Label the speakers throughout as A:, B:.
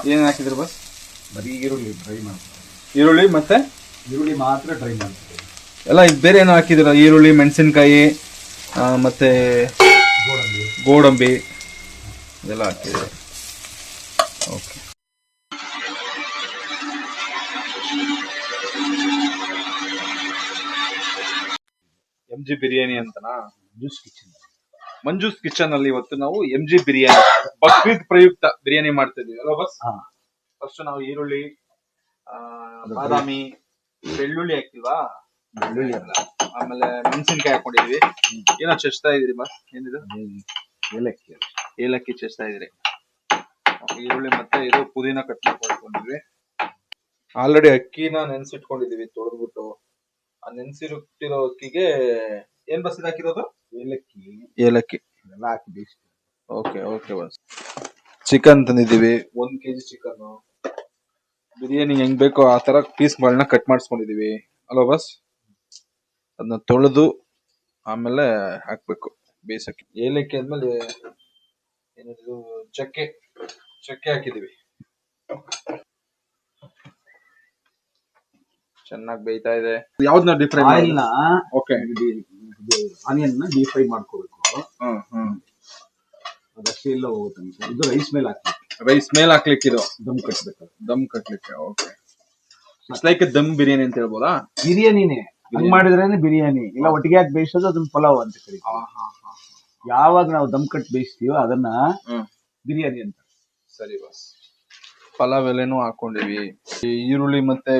A: ಏನ್ ಹಾಕಿದ್ರು ಬಸ್?
B: ಬರೀ ಈರುಳ್ಳಿ ಡ್ರೈ ಮಾಡ್ತಾರೆ.
A: ಈರುಳ್ಳಿ ಮತ್ತೆ
B: ಈರುಳ್ಳಿ ಮಾತ್ರ ಡ್ರೈ ಮಾಡ್ತಾರೆ.
A: ಎಲ್ಲ ಇದು ಬೇರೆ ಏನೋ ಹಾಕಿದ್ರ? ಈರುಳ್ಳಿ, ಮೆಣಸಿನ್ಕಾಯಿ, ಮತ್ತೆ ಗೋಡಂಬಿ ಇದೆಲ್ಲ ಹಾಕಿದ್ರು. ಓಕೆ. MG ಬಿರಿಯಾನಿ ಅಂತನಾ? ಮಂಜೂಸ್ ಕಿಚನ್ ಅಲ್ಲಿ ಇವತ್ತು ನಾವು MG ಬಿರಿಯಾನಿ, ಬಕ್ರೀದ್ ಪ್ರಯುಕ್ತ ಬಿರಿಯಾನಿ ಮಾಡ್ತಾ ಇದೀವಿ ಅಲ್ವಾ ಬಸ್? ಫಸ್ಟ್ ನಾವು ಈರುಳ್ಳಿ, ಬಾದಾಮಿ, ಬೆಳ್ಳುಳ್ಳಿ ಹಾಕಿಲ್ವಾ?
B: ಬೆಳ್ಳುಳ್ಳಿ ಅಲ್ಲ,
A: ಆಮೇಲೆ ಮೆಣಸಿನ್ಕಾಯಿ ಹಾಕೊಂಡಿದೀವಿ. ಏನೋ ಚಚ್ತಾ ಇದೀರಿ ಬಸ್? ಏನಿದು?
B: ಏಲಕ್ಕಿ.
A: ಏಲಕ್ಕಿ ಚಚ್ತಾ ಇದ್ರಿ. ಈರುಳ್ಳಿ ಮತ್ತೆ ಇದು ಪುದೀನ ಕಟ್ ಮಾಡ್ಕೊಂಡಿದ್ವಿ. ಆಲ್ರೆಡಿ ಅಕ್ಕಿನ ನೆನ್ಸಿಟ್ಕೊಂಡಿದೀವಿ ತೊಳೆದ್ಬಿಟ್ಟು. ಆ ನೆನ್ಸಿಟ್ಟಿರೋ ಅಕ್ಕಿಗೆ ಏನ್ ಬಸ್ ಹಾಕಿರೋದು? ಏಲಕ್ಕಿ
B: ಎಲ್ಲ ಹಾಕಿ ಬೇಯಿಸಿ.
A: Okay okay boss. ಚಿಕನ್ ತಂದಿದ್ದೀವಿ, 1 kg ಚಿಕನ್. ಬಿರಿಯಾನಿ ಹೆಂಗ್ ಬೇಕೋ ಆ ತರ ಪೀಸ್ಗಳನ್ನ ಕಟ್ ಮಾಡಿಸ್ಕೊಂಡಿದೀವಿ ಅಲ್ವಾ ಬಸ್? ಅದನ್ನ ತೊಳೆದು ಆಮೇಲೆ ಹಾಕ್ಬೇಕು ಬೇಯಿಸಕ್ಕೆ. ಏಲಕ್ಕಿ ಆದ್ಮೇಲೆ ಏನಿದು ಚಕ್ಕೆ ಹಾಕಿದೀವಿ. ಚೆನ್ನಾಗಿ ಬೇಯ್ತಾ ಇದೆ. ಯಾವ್ದನ್ನ ಡೀಪ್ ಫ್ರೈ?
B: ಆಯಿಲ್ನ.
A: ಓಕೆ.
B: ಆನಿಯನ್ ಡೀಪ್ ಫ್ರೈ ಮಾಡ್ಕೋಬೇಕು. ಅದಷ್ಟೇ ಇಲ್ಲ ಹೋಗುತ್ತೆ. ಇದು ರೈಸ್ ಮೇಲೆ ಹಾಕ್ಬೇಕು.
A: ರೈಸ್ ಮೇಲೆ ಹಾಕ್ಲಿಕ್ಕೆ ಇದು
B: ದಮ್
A: ಕಟ್ಲಿಕ್ಕೆ. Okay. It's like dum biryani ಅಂತ ಹೇಳ್ಬೋದಾ?
B: ಬಿರಿಯಾನಿನೇ ಹಂಗ್ ಮಾಡಿದ್ರೇನೆ ಬಿರಿಯಾನಿ. ಇಲ್ಲ ಒಟ್ಟಿಗೆ ಹಾಕಿ ಬೇಯಿಸೋದು ಅದನ್ನ ಪಲಾವ್ ಅಂತ ಕರೀತೀವಿ. ಯಾವಾಗ ನಾವು ದಮ್ ಕಟ್ ಬೇಯಿಸ್ತೀವೋ ಅದನ್ನ ಬಿರಿಯಾನಿ ಅಂತ.
A: ಸರಿ ಬಸ್. ಪಲಾವ್ ಎಲೆನೂ ಹಾಕೊಂಡಿವಿ. ಈರುಳ್ಳಿ ಮತ್ತೆ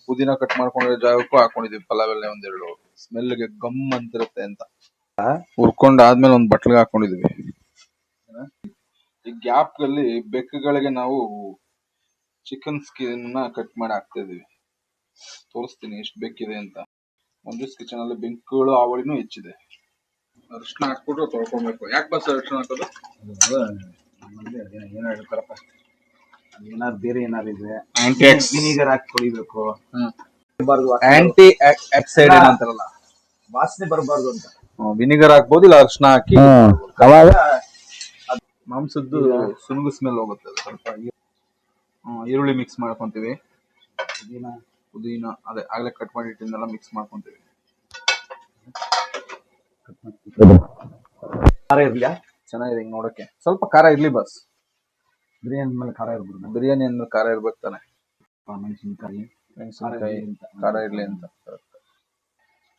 A: ಪುದೀನ ಕಟ್ ಮಾಡ್ಕೊಂಡಿರೋ ಜಾಗಕ್ಕೂ ಹಾಕೊಂಡಿದೀವಿ ಪಲಾವ್ ಎಲೆ ಒಂದೆರಡು. ಸ್ಮೆಲ್ಗೆ ಗಮ್ ಅಂತಿರುತ್ತೆ ಅಂತ. ಹುರ್ಕೊಂಡ್ ಆದ್ಮೇಲೆ ಒಂದ್ ಬಟ್ಲಿಗೆ ಹಾಕೊಂಡಿದೀವಿ. ಈ ಗ್ಯಾಪ್ ಅಲ್ಲಿ ಬೆಕ್ಕುಗಳಿಗೆ ನಾವು ಚಿಕನ್ ಸ್ಕಿನ್ ಕಟ್ ಮಾಡಿ ಹಾಕ್ತಾ ಇದೀವಿ. ತೋರಿಸ್ತೀನಿ ಎಷ್ಟು ಬೇಕಿದೆ ಅಂತ. ಮಂಜೂಸ್ ಕಿಚನ್ ಅಲ್ಲಿ ಬೆಂಕುಗಳು ಆವಳಿನೂ ಹೆಚ್ಚಿದೆ. ಅರಿಶಿನ ಹಾಕ್ಬಿಟ್ಟು ತೊಳ್ಕೊಬೇಕು. ಯಾಕೆ ಬಸ್ ಅರಿಶಿನ ಹಾಕೋದು?
B: ಏನೋ ಹೇಳ್ತಾರಪ್ಪ, ಏನಾದ್ರು ಬೇರೆ ಏನಾದ್ರು ಇದ್ರೆ
A: ಆಂಟಿ
B: ವಿನಿಗರ್ ಹಾಕಿ ತೊಳಿಬೇಕು.
A: ಆಂಟಿ ಆಕ್ಸೈಡ್ ಅಂತಾರಲ್ಲ,
B: ವಾಸನೆ ಬರಬಾರ್ದು ಅಂತ
A: ವಿನಿಗರ್ ಹಾಕ್ಬೋದು, ಇಲ್ಲ ಅರಿಶಿನ ಹಾಕಿ.
B: ಅವಾಗ
A: ಮಾಂಸದ್ದು ಸುನುಗು ಸ್ಮೆಲ್ ಹೋಗುತ್ತೆ. ಸ್ವಲ್ಪ ಈರುಳ್ಳಿ ಮಿಕ್ಸ್ ಮಾಡ್ಕೊಂತೀವಿ. ಪುದೀನ ಅದೇ ಆಗ್ಲೇ ಕಟ್ ಮಾಡಿ ಇಟ್ಟಿದ್ದೆಲ್ಲ ಮಿಕ್ಸ್ ಮಾಡ್ಕೊಂತೀವಿ.
B: ಖಾರ ಇರ್ಲಿಯಾ?
A: ಚೆನ್ನಾಗಿದೆ ಹಿಂಗ್ ನೋಡಕ್ಕೆ. ಸ್ವಲ್ಪ ಖಾರ ಇರ್ಲಿ ಬಸ್.
B: ಬಿರಿಯಾನಿ ಮೇಲೆ ಖಾರ ಇರ್ಬೋದು.
A: ಬಿರಿಯಾನಿ ಅಂದ್ರೆ ಖಾರ ಇರ್ಬೇಕು ತಾನೆ.
B: ಮೆಣಸಿನ್ಕಾಯಿ
A: ಖಾರ ಇರ್ಲಿ ಅಂತ.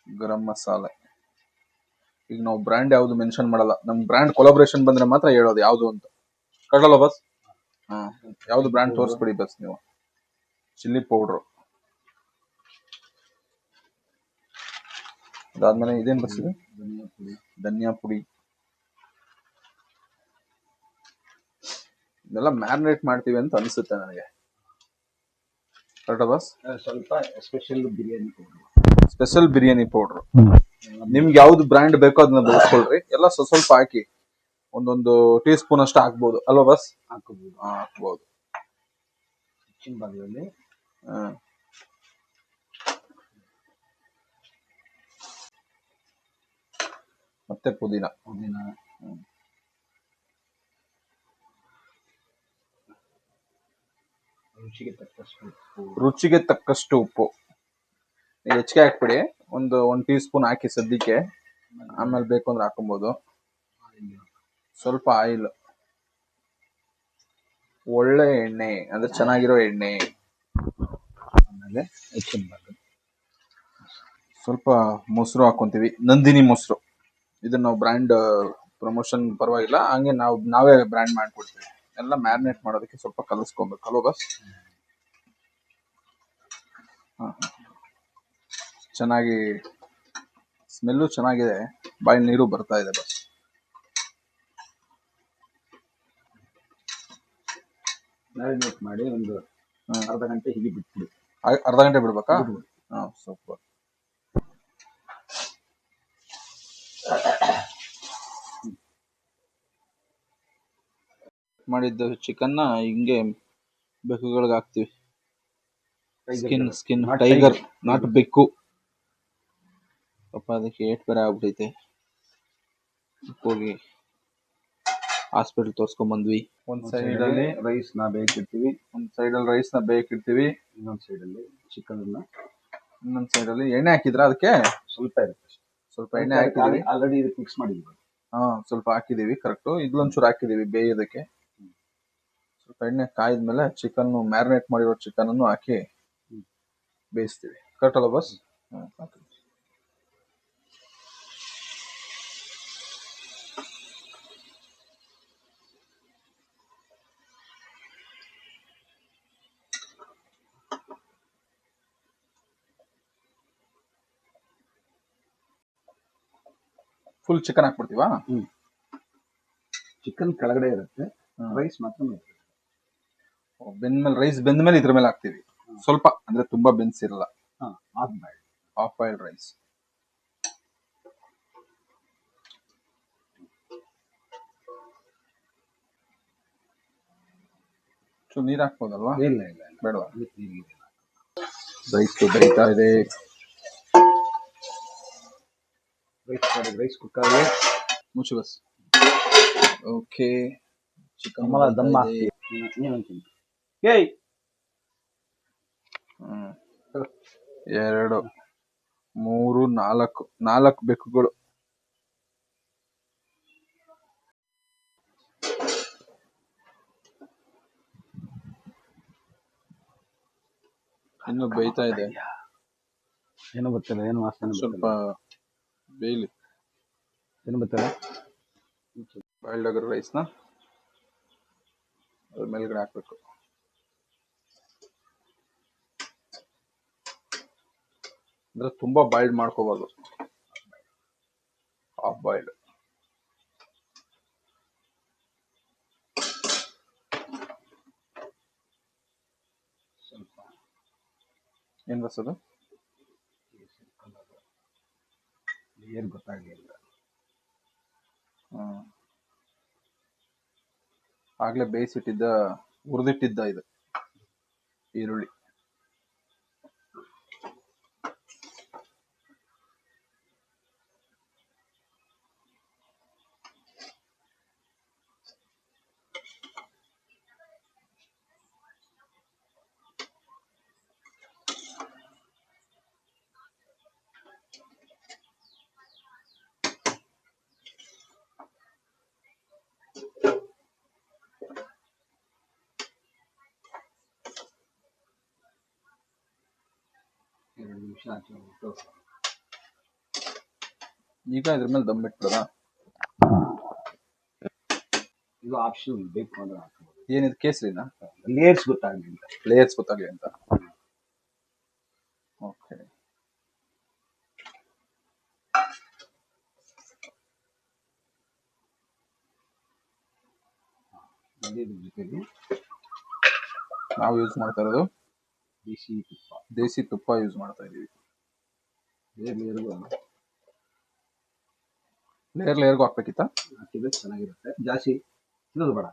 A: ಗರಂ ಮಸಾಲೆ. ಈಗ ನಾವು ಬ್ರ್ಯಾಂಡ್ ಯಾವ್ದು ಮೆನ್ಷನ್ ಮಾಡಲ್ಲ. ನಮ್ ಬ್ರ್ಯಾಂಡ್ ಕೊಲಾಬ್ರೇಷನ್ ಬಂದ್ರೆ ಮಾತ್ರ ಹೇಳೋದು ಯಾವ್ದು ಅಂತ. ಕಟ್ಟಲ್ಲ ಬಸ್? ಯಾವ್ದು ಬ್ರ್ಯಾಂಡ್ ತೋರಿಸ್ಬಿಡಿ ಬಸ್ ನೀವು. Chilli powder. ಅದಾದ್ಮೇಲೆ ಇದೇನ್ ಬಸ್ ಇದು? ಧನಿಯಾ ಪುಡಿ. ಇದೆಲ್ಲ ಮ್ಯಾರಿನೇಟ್ ಮಾಡ್ತೀವಿ ಅಂತ ಅನ್ಸುತ್ತೆ ನನಗೆ. ಕರೆಕ್ಟಾ ಬಸ್?
B: ಸ್ವಲ್ಪ ಸ್ಪೆಷಲ್
A: ಬಿರಿಯಾನಿ ಪೌಡ್ರು. ನಿಮ್ಗೆ ಯಾವ್ದು ಬ್ರ್ಯಾಂಡ್ ಬೇಕೋ ಅದನ್ನ ಬೆಳೆಸ್ಕೊಳ್ರಿ. ಎಲ್ಲ ಸ್ವಲ್ಪ ಹಾಕಿ. ಒಂದೊಂದು ಟೀ ಸ್ಪೂನ್ ಅಷ್ಟು ಹಾಕ್ಬೋದು ಅಲ್ವಾ ಬಸ್? ಹಾಕ್ಬೋದು.
B: ಹೆಚ್ಚಿನ ಭಾಗದಲ್ಲಿ
A: ಮತ್ತೆ ಪುದೀನ. ರುಚಿಗೆ ತಕ್ಕಷ್ಟು ಉಪ್ಪು. ಹೆಚ್ಚಿಗೆ ಹಾಕ್ಬಿಡಿ. ಒಂದು 1 ಟೀ ಸ್ಪೂನ್ ಹಾಕಿ ಸದ್ಯಕ್ಕೆ. ಆಮೇಲೆ ಬೇಕು ಅಂದ್ರೆ ಹಾಕೊಬಹುದು. ಸ್ವಲ್ಪ ಆಯಿಲ್, ಒಳ್ಳೆ ಎಣ್ಣೆ ಅಂದ್ರೆ ಚೆನ್ನಾಗಿರೋ ಎಣ್ಣೆ.
B: ಆಮೇಲೆ ಹೆಚ್ಚಿನ ಭಾಗ
A: ಸ್ವಲ್ಪ ಮೊಸರು ಹಾಕೊಂತೀವಿ. ನಂದಿನಿ ಮೊಸರು. ಇದನ್ನ ನಾವು ಬ್ರ್ಯಾಂಡ್ ಪ್ರಮೋಷನ್ ಪರವಾಗಿಲ್ಲ, ಹಂಗೆ ನಾವೇ ಬ್ರ್ಯಾಂಡ್ ಮಾಡ್ಕೊಡ್ತೀವಿ. ಎಲ್ಲ ಮ್ಯಾರಿನೇಟ್ ಮಾಡೋದಕ್ಕೆ ಸ್ವಲ್ಪ ಕಲಸ್ಕೊಬೇಕು ಅಲ್ವಾ ಬಸ್? ಚೆನ್ನಾಗಿ ಸ್ಮೆಲ್ಲು ಚೆನ್ನಾಗಿದೆ. ಬಾಯಿ ನೀರು ಬರ್ತಾ ಇದೆ ಬಸ್.
B: ಮ್ಯಾರಿನೇಟ್ ಮಾಡಿ ಒಂದು ಅರ್ಧ ಗಂಟೆ ಹೀಗೆ ಬಿಟ್ಬಿಡಿ.
A: ಅರ್ಧ ಗಂಟೆ ಬಿಡ್ಬೇಕಾ? ಸೂಪರ್. ಮಾಡಿದ್ದ ಚಿಕನ್ನ ಹಿಂಗೆ ಬೆಕ್ಕುಗಳಿಗೆ ಹಾಕ್ತಿವಿ. ಸ್ಕಿನ್ ಟೈಗರ್, ನಾಟ್ ಬೆಕ್ಕು. ಪಾಪ ಅದಕ್ಕೆ ಏಟ್ ಬೇರೆ ಆಗ್ಬಿಟ್ಟೈತೆ. ಹೋಗಿ ಹಾಸ್ಪಿಟಲ್ ತೋರ್ಸ್ಕೊಂಡ್ ಬಂದ್ವಿ. ಒಂದ್ ಸೈಡ್ ಅಲ್ಲಿ
B: ರೈಸ್ ನ ಬೇಕಿಡ್ತೀವಿ,
A: ಒಂದ್ ಸೈಡ್ ಅಲ್ಲಿ ರೈಸ್ ನ ಬೇಕಿಡ್ತೀವಿ,
B: ಇನ್ನೊಂದ್ ಸೈಡ್ ಅಲ್ಲಿ ಚಿಕನ್ ಅನ್ನ,
A: ಇನ್ನೊಂದ್ ಸೈಡ್ ಅಲ್ಲಿ ಎಣ್ಣೆ ಹಾಕಿದ್ರ ಅದಕ್ಕೆ
B: ಸ್ವಲ್ಪ ಇರುತ್ತೆ,
A: ಸ್ವಲ್ಪ ಎಣ್ಣೆ ಹಾಕಿದೀವಿ.
B: ಆಲ್ರೆಡಿ ಇದಕ್ಕೆ ಮಿಕ್ಸ್ ಮಾಡಿದ್ವಿ.
A: ಸ್ವಲ್ಪ ಹಾಕಿದೀವಿ ಕರೆಕ್ಟ್. ಇಲ್ಲೊಂಚೂರು ಹಾಕಿದೀವಿ ಬೇಯೋದಕ್ಕೆ. ಸ್ವಲ್ಪ ಎಣ್ಣೆ ಕಾಯಿದ್ಮೇಲೆ ಚಿಕನ್ ಮ್ಯಾರಿನೇಟ್ ಮಾಡಿರೋ ಚಿಕನ್ ಅನ್ನು ಹಾಕಿ ಬೇಯಿಸ್ತೀವಿ. ಕರೆಕ್ಟ್ ಅಲ್ಲ ಬಸ್? ಫುಲ್ ಚಿಕನ್ ಹಾಕ್ಬಿಡ್ತೀವಾ?
B: ಚಿಕನ್ ಕೆಳಗಡೆ ಇರುತ್ತೆ, ರೈಸ್ ಮಾತ್ರ
A: ಬೆಂದ್ಮೇಲೆ ರೈಸ್ ಬೆಂದ್ಮೇಲೆ ಇದ್ರ ಮೇಲೆ ಹಾಕ್ತಿವಿ. ಸ್ವಲ್ಪ ಅಂದ್ರೆ ತುಂಬಾ ಬೆನ್ಸಿರಲ್ಲ. Half boiled rice. ನೀರ್ ಹಾಕ್ಬೋದಲ್ವಾ?
B: ಇಲ್ಲ
A: ಬೇಡವಾ? ರೈಸ್ ಬೇಯ್ತಾ ಇದೆ.
B: ರೈಸ್ ಕುಕ್ ಆಗಿದೆ,
A: ಮುಚ್ಚು ಬಸ್. ಓಕೆ, ಚಿಕನ್
B: ದಮ್ ಹಾಕ್ತೀವಿ.
A: 2 3 4 ಬೆಕ್ಕುಗಳು. ಇನ್ನು ಬೇಯ್ತಾ ಇದೆ.
B: ಏನು ಗೊತ್ತಿಲ್ಲ, ಏನು ವಾಸನೆ
A: ಸ್ವಲ್ಪ ಬೇಯ್ಲಿ.
B: ಏನು ಗೊತ್ತಿಲ್ಲ.
A: ಬಾಯ್ಲ್ಡ್ ಆಗಿರೋ ರೈಸ್ನ ಅದ್ರ ಮೇಲ್ಗಡೆ ಹಾಕ್ಬೇಕು. ಅಂದ್ರೆ ತುಂಬಾ ಬಾಯ್ಲ್ಡ್ ಮಾಡ್ಕೋಬಾರ್ದು, ಹಾಫ್ ಬಾಯ್ಲ್ಡ್. ಏನ್ ಬಸದು?
B: ಏನು ಗೊತ್ತಾಗಲಿಲ್ಲ.
A: ಆಗ್ಲೇ ಬೇಯಿಸಿಟ್ಟಿದ್ದ ಹುರಿದಿಟ್ಟಿದ್ದ ಇದು ಈರುಳ್ಳಿ. ಈಗ ಇದ್ರ ಮೇಲೆ ದಮ್ ಬಿಟ್ಬಿಡೋದಾ?
B: ಇದು ಆಪ್ಷನ್, ಬೇಕು ಅಂದ್ರೆ ಹಾಕ್ಬೋದು.
A: ಏನಿದು ಕೇಸರಿನಾ?
B: ಲೇಯರ್ಸ್ ಗೊತ್ತಾಗ್ಲಿ ಅಂತ.
A: ಓಕೆ.
B: ಜೊತೆಗೆ
A: ನಾವು ಯೂಸ್ ಮಾಡ್ತಾ ಇರೋದು ದೇಸಿ ತುಪ್ಪ ಯೂಸ್ ಮಾಡ್ತಾ ಇದೀವಿ. ಲೇಯರ್ಗೂ ಹಾಕ್ಬೇಕಿತ್ತ?
B: ಹಾಕಿದ್ರೆ ಚೆನ್ನಾಗಿರುತ್ತೆ, ಜಾಸ್ತಿ ತಿನ್ನೋದು ಬೇಡ.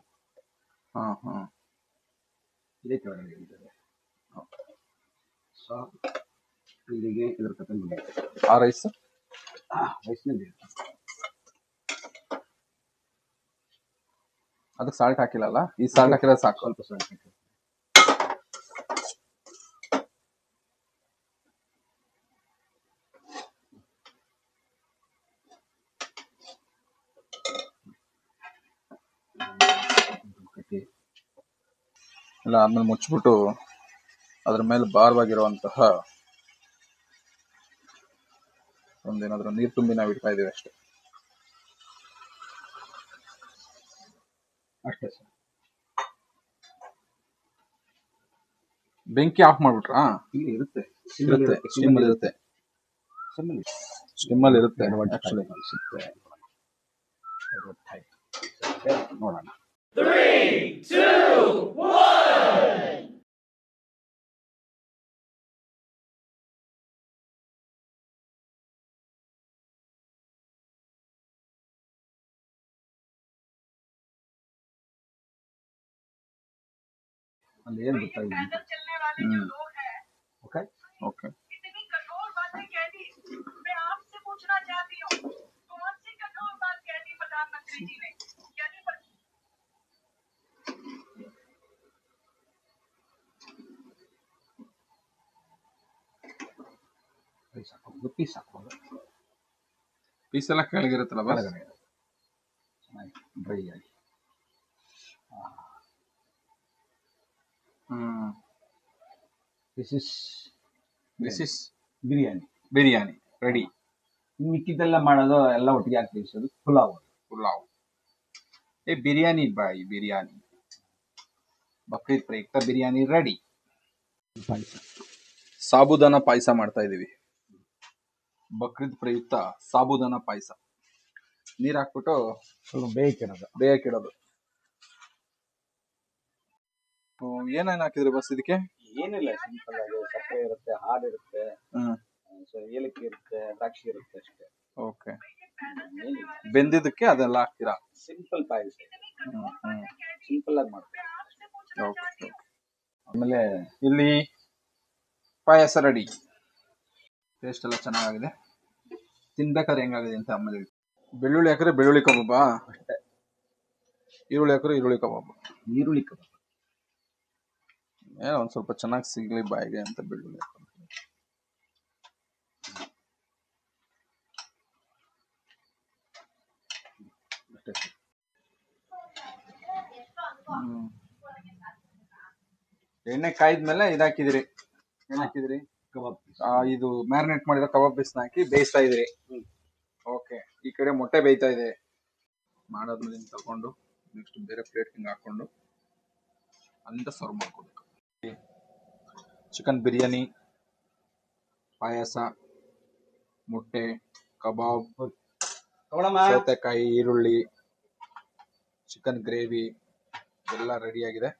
B: ಇದೇ ಕೆಳಗಡೆ ಇರ್ತದೆ. ಸೊ ಇಲ್ಲಿಗೆ ಇದ್ರ ಕತೆ
A: ಆ ರೈಸ್ನಲ್ಲಿ ಅದಕ್ಕೆ ಸಾಲ್ಟ್ ಹಾಕಿಲ್ಲಲ್ಲ? ಈ ಸಾಲ್ಟ್ ಹಾಕಿದ್ರೆ ಸಾಕು.
B: ಸ್ವಲ್ಪ ಸಾಲ್ಟ್ ಹಾಕಿ.
A: ಇಲ್ಲ ಆದ್ಮೇಲೆ ಮುಚ್ಚಿಬಿಟ್ಟು ಅದ್ರ ಮೇಲೆ ಭಾರವಾಗಿರುವಂತಹ ಒಂದೇನಾದ್ರೂ ನೀರು ತುಂಬಿ ನಾವು ಇಡ್ತಾ ಇದೀವಿ ಅಷ್ಟೇ.
B: ಸರ್.
A: ಬೆಂಕಿ ಆಫ್ ಮಾಡ್ಬಿಟ್ರಾ?
B: ಇಲ್ಲಿ ಇರುತ್ತೆ,
A: ಸ್ಟಿಮ್ಮಲ್ಲಿ ಇರುತ್ತೆ.
B: ನೋಡೋಣ.
C: 3, 2, 1.
B: ಅಲ್ಲಿ ಏನು ಗೊತ್ತಾಗಿಲ್ಲ. Okay
A: okay.
B: ಪೀಸ್ ಹಾಕೋದು, ಪೀಸ್ ಹಾಕೋದು.
A: ಪೀಸ್ ಎಲ್ಲ ಕೆಳಗಿರುತ್ತಲ್ಲ ಬಸ್.
B: ಕೆಳಗಡೆ ಚೆನ್ನಾಗಿ ಡ್ರೈ ಆಗಿ. This is biryani.
A: Biryani ready.
B: ಮಿಕ್ಕಿದ್ದೆಲ್ಲ ಮಾಡೋದು ಎಲ್ಲ ಒಟ್ಟಿಗೆ ಹಾಕಿ ಬೇಯಿಸೋದು ಪುಲಾವ್.
A: ಬಿರಿಯಾನಿ ಬಾಯ್, ಬಿರಿಯಾನಿ. ಬಕ್ರೀದ್ ಪ್ರಯುಕ್ತ ಬಿರಿಯಾನಿ ರೆಡಿ.
B: ಪಾಯಸ,
A: ಸಾಬುದಾನ ಪಾಯಸ ಮಾಡ್ತಾ ಇದೀವಿ. ಬಕ್ರೀದ್ ಪ್ರಯುಕ್ತ ಸಾಬುದಾನ ಪಾಯಸ. ನೀರ್ ಹಾಕ್ಬಿಟ್ಟು
B: ಸ್ವಲ್ಪ ಬೇಯಿಸಿರೋದು.
A: ಬೇಯಕ್ಕಿಡೋದು. ಏನೇನ್ ಹಾಕಿದ್ರಿ ಬಸ್ ಇದಕ್ಕೆ?
B: ಏನಿಲ್ಲ, ಸಿಂಪಲ್ ಆಗಿ ಸಕ್ಕರೆ ಇರುತ್ತೆ, ಹಾಲು ಇರುತ್ತೆ, ಏಲಕ್ಕಿ ಇರುತ್ತೆ, ದ್ರಾಕ್ಷಿ ಇರುತ್ತೆ ಅಷ್ಟೇ.
A: ಓಕೆ. ಬೆಂದಿದ್ದಕ್ಕೆ ಅದೆಲ್ಲ ಹಾಕ್ತೀರಾ?
B: ಸಿಂಪಲ್ ಪಾಯಸ, ಸಿಂಪಲ್ ಆಗಿ ಮಾಡ್ತೀವಿ.
A: ಓಕೆ.
B: ಆಮೇಲೆ
A: ಇಲ್ಲಿ ಪಾಯಸ ರೆಡಿ. ಟೇಸ್ಟ್ ಎಲ್ಲ ಚೆನ್ನಾಗಿದೆ. ತಿನ್ಬೇಕಾದ್ರೆ ಹೆಂಗಾಗಿದೆ ಅಂತ ಆಮೇಲೆ. ಬೆಳ್ಳುಳ್ಳಿ ಹಾಕಿದ್ರೆ ಬೆಳ್ಳುಳ್ಳಿ ಕಬಾಬಾ
B: ಅಷ್ಟೇ.
A: ಈರುಳ್ಳಿ ಹಾಕಿದ್ರೆ ಈರುಳ್ಳಿ ಕಬಾಬ್.
B: ಈರುಳ್ಳಿ ಕಬಾಬ್
A: ಒಂದ್ ಸ್ವಲ್ಪ ಚೆನ್ನಾಗಿ ಸಿಗ್ಲಿ ಬಾಯಿಗೆ ಅಂತ ಬೆಳ್ಳುಳ್ಳಿ ಹಾಕೋದು. ಎಣ್ಣೆ ಕಾಯ್ದ್ಮೇಲೆ ಇದಾಕಿದಿರಿ. ಏನ್ ಹಾಕಿದಿರಿ?
B: ಕಬಾಬ್.
A: ಇದು ಮ್ಯಾರಿನೇಟ್ ಮಾಡಿದ ಕಬಾಬ್ ಪೀಸ್ನ ಹಾಕಿ ಬೇಯಿಸ್ತಾ ಇದೀರಿ. ಓಕೆ. ಈ ಕಡೆ ಮೊಟ್ಟೆ ಬೇಯ್ತಾ ಇದೆ. ಮಾಡಾದ್ಮೇಲೆ ತಗೊಂಡು ನೆಕ್ಸ್ಟ್ ಬೇರೆ ಪ್ಲೇಟ್ ಹಿಂಗ್ ಹಾಕೊಂಡು ಅಂತ ಸರ್ವ್ ಮಾಡ್ಕೋಬೇಕು. ಚಿಕನ್ ಬಿರಿಯಾನಿ, ಪಾಯಸ, ಮೊಟ್ಟೆ, ಕಬಾಬ್, ಸೌತೆಕಾಯಿ, ಈರುಳ್ಳಿ, ಚಿಕನ್ ಗ್ರೇವಿ ಎಲ್ಲ ರೆಡಿ ಆಗಿದೆ.